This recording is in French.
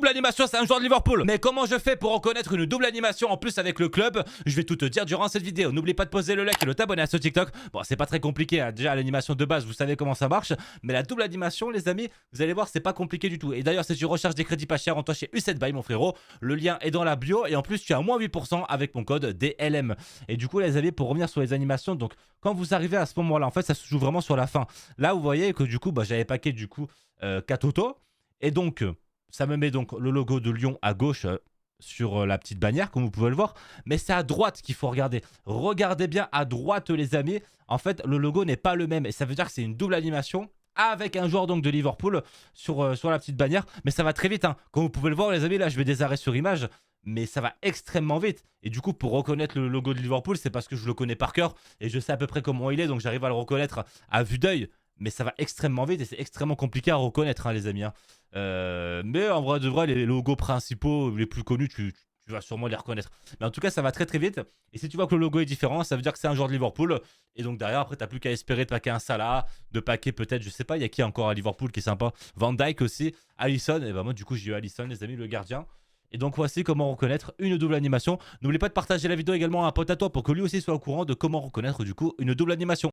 double animation, c'est un joueur de Liverpool. Mais comment je fais pour reconnaître une double animation en plus avec le club? Je vais tout te dire durant cette vidéo. N'oublie pas de poser le like et de t'abonner à ce TikTok. Bon, c'est pas très compliqué, hein. Déjà l'animation de base, vous savez comment ça marche. Mais la double animation, les amis, vous allez voir, c'est pas compliqué du tout. Et d'ailleurs, si tu recherches des crédits pas chers, rends-toi chez U7Buy, mon frérot. Le lien est dans la bio. Et en plus, tu as moins 8% avec mon code DLM. Et du coup, les amis, pour revenir sur les animations, donc quand vous arrivez à ce moment-là, en fait, ça se joue vraiment sur la fin. Là, vous voyez que du coup, j'avais packé du coup Katoto. Et donc, ça me met donc le logo de Lyon à gauche sur la petite bannière, comme vous pouvez le voir. Mais c'est à droite qu'il faut regarder. Regardez bien à droite, les amis. En fait, le logo n'est pas le même. Et ça veut dire que c'est une double animation avec un joueur donc de Liverpool sur la petite bannière. Mais ça va très vite, hein. Comme vous pouvez le voir, les amis, là, je vais des arrêts sur image. Mais ça va extrêmement vite. Et du coup, pour reconnaître le logo de Liverpool, c'est parce que je le connais par cœur. Et je sais à peu près comment il est. Donc, j'arrive à le reconnaître à vue d'œil. Mais ça va extrêmement vite et c'est extrêmement compliqué à reconnaître, hein, les amis. Hein. Mais en vrai de vrai, les logos principaux, les plus connus, tu vas sûrement les reconnaître. Mais en tout cas, ça va très très vite. Et si tu vois que le logo est différent, ça veut dire que c'est un joueur de Liverpool. Et donc derrière, après, t'as plus qu'à espérer de paquer un Salah, de paquer peut-être, je sais pas, il y a qui encore à Liverpool qui est sympa. Van Dijk aussi, Alisson. Et bah moi, du coup, j'ai eu Alisson, les amis, le gardien. Et donc voici comment reconnaître une double animation. N'oublie pas de partager la vidéo également à un pote à toi pour que lui aussi soit au courant de comment reconnaître du coup une double animation.